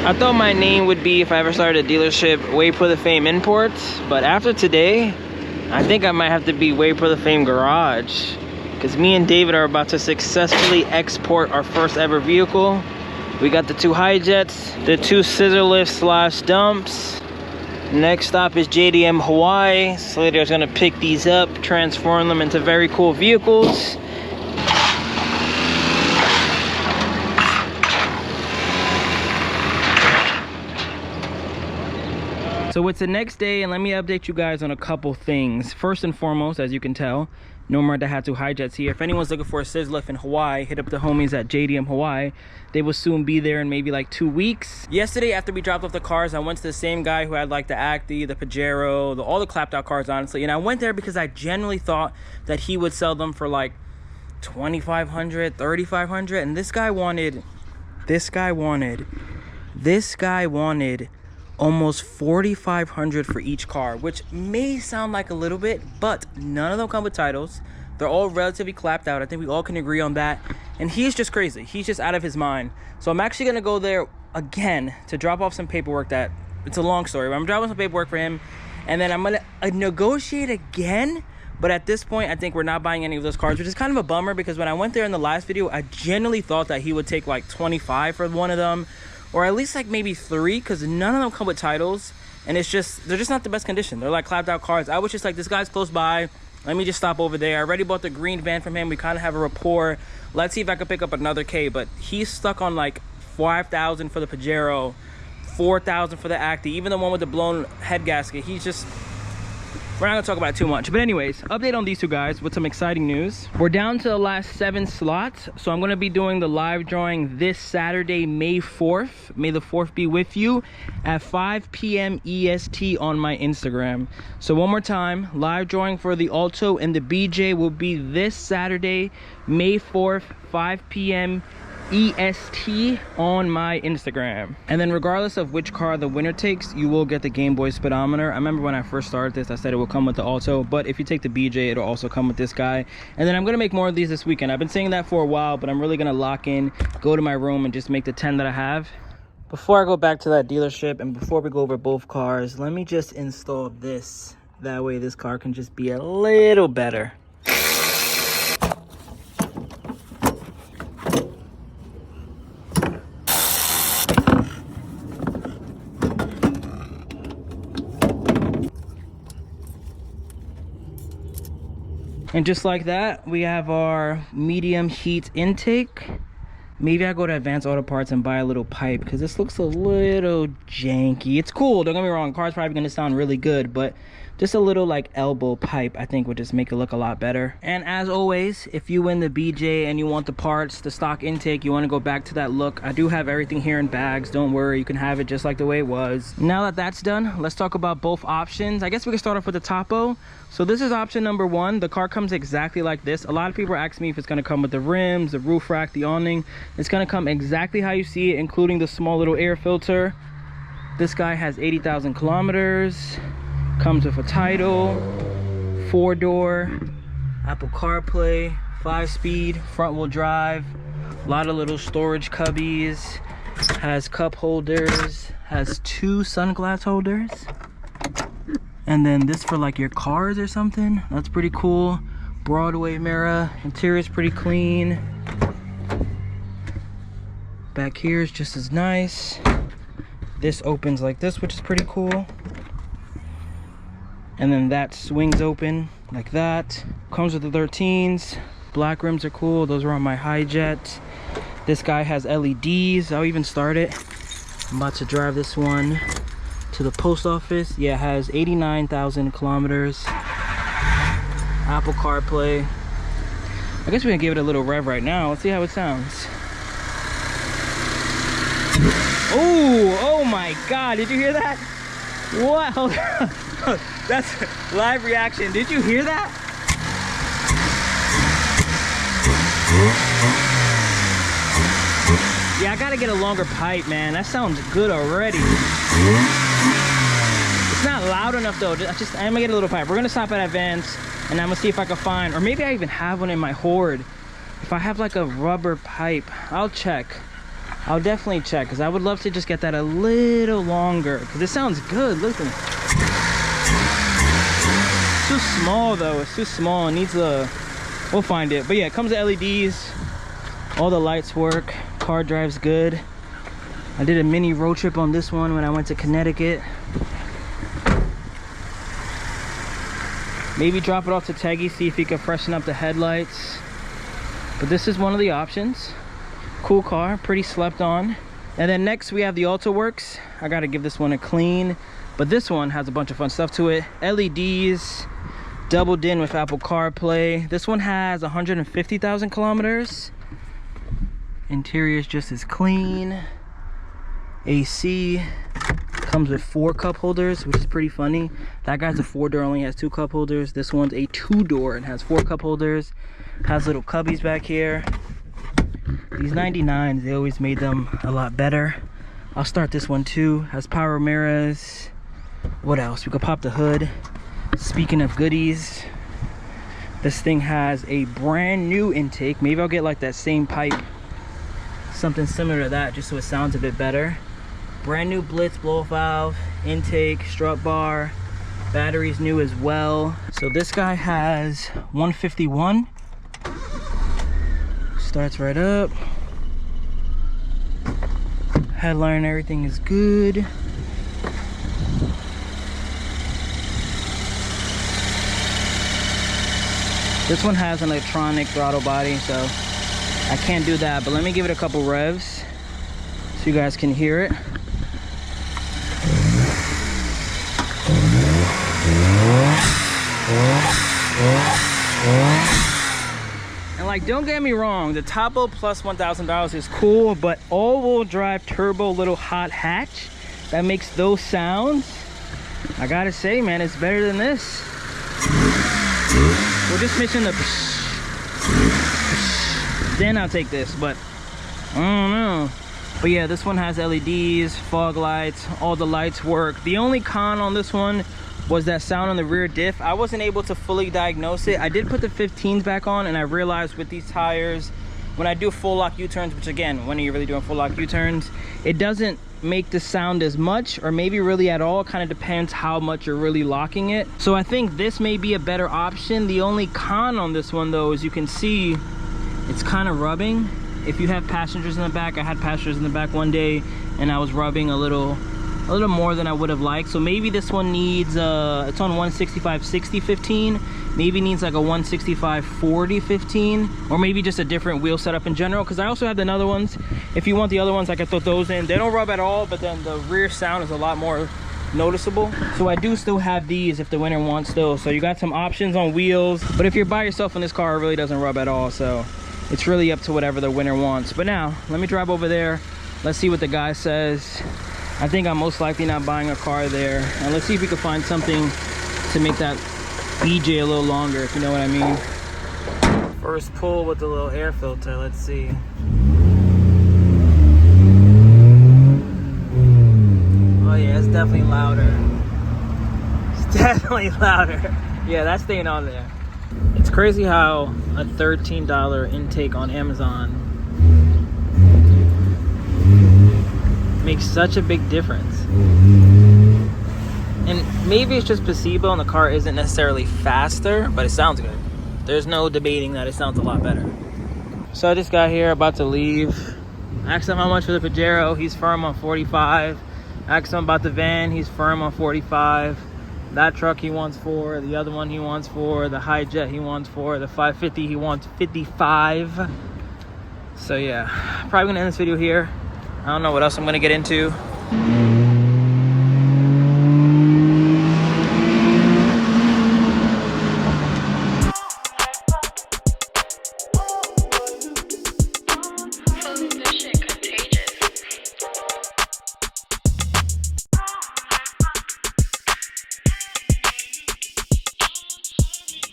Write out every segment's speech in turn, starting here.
I thought my name would be, if I ever started a dealership, WayBeforeTheFame Imports, but after today, I think I might have to be WayBeforeTheFame Garage, because me and David are about to successfully export our first ever vehicle. We got the 2 high jets, the 2 scissor lifts / dumps. Next stop is JDM Hawaii. Slater is gonna pick these up, transform them into very cool vehicles. So it's the next day, and let me update you guys on a couple things. First and foremost, as you can tell, no more to have 2 high jets here. If anyone's looking for a scissor lift in Hawaii, hit up the homies at JDM Hawaii. They will soon be there in maybe like 2 weeks. Yesterday, after we dropped off the cars, I went to the same guy who had like the Acti, the Pajero, all the clapped out cars, honestly. And I went there because I genuinely thought that he would sell them for like $2,500, $3,500. And this guy wanted almost $4,500 for each car, which may sound like a little bit, but none of them come with titles. They're all relatively clapped out. I think we all can agree on that. And he's just crazy. He's just out of his mind. So I'm actually gonna go there again to drop off some paperwork. It's a long story, but I'm dropping some paperwork for him, and then I'm gonna negotiate again. But at this point, I think we're not buying any of those cars, which is kind of a bummer, because when I went there in the last video, I genuinely thought that he would take like 25 for one of them, or at least like maybe 3, because none of them come with titles, and they're just not the best condition. They're like clapped out cars. I was just like, this guy's close by, let me just stop over there. I already bought the green van from him. We kind of have a rapport. Let's see if I can pick up another K. But he's stuck on like $5,000 for the Pajero, $4,000 for the Acti, even the one with the blown head gasket. He's just, we're not gonna talk about it too much. But anyways, update on these 2 guys with some exciting news. We're down to the last 7 slots, so I'm gonna be doing the live drawing this Saturday, May 4th. May the 4th be with you at 5 p.m. EST on my Instagram. So one more time, live drawing for the Alto and the BJ will be this Saturday, May 4th, 5 p.m. EST on my Instagram. And then regardless of which car the winner takes, you will get the Game Boy speedometer. I remember when I first started this, I said it will come with the Alto, but if you take the BJ, it'll also come with this guy. And then I'm gonna make more of these this weekend. I've been saying that for a while, but I'm really gonna lock in, go to my room, and just make the 10 that I have. Before I go back to that dealership, and before we go over both cars, let me just install this. That way this car can just be a little better. And just like that, we have our medium heat intake. Maybe I go to Advanced Auto Parts and buy a little pipe, because this looks a little janky. It's cool, don't get me wrong, the car's probably gonna sound really good, but just a little like elbow pipe I think would just make it look a lot better. And as always, if you win the BJ and you want the parts, the stock intake, you want to go back to that look, I do have everything here in bags. Don't worry, you can have it just like the way it was. Now that that's done, let's talk about both options. I guess we can start off with the Toppo. So this is option number 1. The car comes exactly like this. A lot of people ask me if it's going to come with the rims, the roof rack, the awning. It's going to come exactly how you see it, including the small little air filter. This guy has 80,000 kilometers. Comes with a title, 4-door, Apple CarPlay, 5-speed, front-wheel drive, a lot of little storage cubbies, has cup holders, has 2 sunglass holders, and then this for like your cars or something. That's pretty cool. Broadway mirror, interior is pretty clean. Back here is just as nice. This opens like this, which is pretty cool. And then that swings open like that. Comes with the 13s. Black rims are cool. Those are on my high jet. This guy has LEDs. I'll even start it. I'm about to drive this one to the post office. Yeah, it has 89,000 kilometers. Apple CarPlay. I guess we can give it a little rev right now. Let's see how it sounds. Oh my God, did you hear that? What? Hold on. That's live reaction. Did you hear that? Yeah, I gotta get a longer pipe, man. That sounds good already. It's not loud enough though. I'm gonna get a little pipe. We're gonna stop at Advance, and I'm gonna see if I can find, or maybe I even have one in my hoard. If I have like a rubber pipe, I'll check. I'll definitely check, because I would love to just get that a little longer, because it sounds good. Listen. It's too small though. It's too small. It needs a... We'll find it. But yeah, it comes with LEDs. All the lights work. Car drives good. I did a mini road trip on this one when I went to Connecticut. Maybe drop it off to Teggy, see if he can freshen up the headlights. But this is one of the options. Cool car, pretty slept on. And then next we have the Alto Works. I gotta give this one a clean, but this one has a bunch of fun stuff to it. LEDs, doubled in with Apple CarPlay. This one has 150,000 kilometers. Interior is just as clean. AC comes with 4 cup holders, which is pretty funny. That guy's a 4-door, only has 2 cup holders. This one's a 2-door and has 4 cup holders. Has little cubbies back here. These 99s, they always made them a lot better. I'll start this one too. Has power mirrors. What else? We could pop the hood. Speaking of goodies, this thing has a brand new intake. Maybe I'll get like that same pipe, something similar to that, just so it sounds a bit better. Brand new Blitz blow valve, intake, strut bar, batteries new as well. So this guy has 151. Starts right up. Headliner and everything is good. This one has an electronic throttle body, so I can't do that, but let me give it a couple revs so you guys can hear it. And like, don't get me wrong, the Toppo plus $1,000 is cool, but all-wheel drive turbo little hot hatch that makes those sounds, I gotta say, man, it's better than this. We're just missing the then I'll take this, but I don't know. But yeah, this one has LEDs, fog lights, all the lights work. The only con on this one was that sound on the rear diff. I wasn't able to fully diagnose it. I did put the 15s back on, and I realized with these tires, when I do full lock U-turns, which again, when are you really doing full lock U-turns, it doesn't make the sound as much, or maybe really at all. It kind of depends how much you're really locking it. So I think this may be a better option. The only con on this one though is you can see it's kind of rubbing. If you have passengers in the back, I had passengers in the back one day and I was rubbing a little more than I would have liked. So maybe this one needs it's on 165/60 15, maybe needs like a 165/40 15, or maybe just a different wheel setup in general, because I also have the other ones. If you want the other ones, I can throw those in. They don't rub at all, but then the rear sound is a lot more noticeable. So I do still have these if the winner wants those. So you got some options on wheels, but if you're by yourself in this car, it really doesn't rub at all. So it's really up to whatever the winner wants. But now let me drive over there, let's see what the guy says. I think I'm most likely not buying a car there, and let's see if we can find something to make that BJ a little longer, if you know what I mean. First pull with the little air filter, let's see. Oh yeah, it's definitely louder. It's definitely louder. Yeah, that's staying on there. It's crazy how a $13 intake on Amazon makes such a big difference. And maybe it's just placebo and the car isn't necessarily faster, but it sounds good. There's no debating that it sounds a lot better. So I just got here, about to leave. I asked him how much for the Pajero, he's firm on 45. I asked him about the van, he's firm on 45. That truck he wants 4, the other one he wants 4, the High Jet he wants 4, the 550 he wants 55. So yeah, probably gonna end this video here. I don't know what else I'm gonna get into.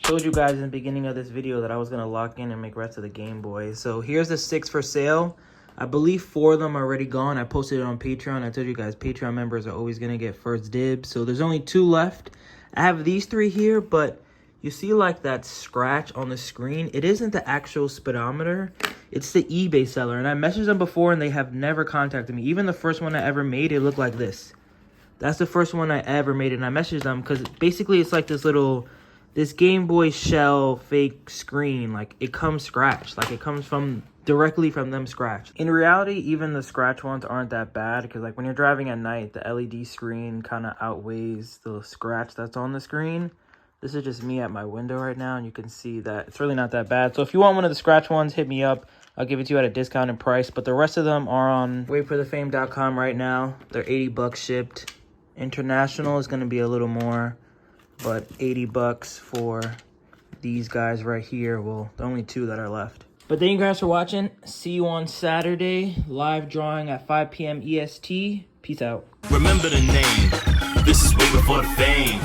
Told you guys in the beginning of this video that I was gonna lock in and make rest of the Game Boy. So here's the 6 for sale. I believe 4 of them are already gone. I posted it on Patreon. I told you guys Patreon members are always gonna get first dibs. So there's only 2 left. I have these 3 here, but you see like that scratch on the screen? It isn't the actual speedometer. It's the eBay seller, and I messaged them before, and they have never contacted me. Even the first one I ever made, it looked like this. That's the first one I ever made, and I messaged them because basically it's like this Game Boy shell fake screen. Like, it comes scratched. Like, it comes directly from them scratched. In reality, even the scratch ones aren't that bad because, like, when you're driving at night, the LED screen kind of outweighs the scratch that's on the screen. This is just me at my window right now, and you can see that it's really not that bad. So if you want one of the scratch ones, hit me up. I'll give it to you at a discounted price. But the rest of them are on WayBeforeTheFame.com right now. They're $80 shipped. International is going to be a little more, but $80 for these guys right here. Well, the only two that are left. But thank you guys for watching. See you on Saturday. Live drawing at 5 p.m. EST. Peace out. Remember the name. This is way before the fame.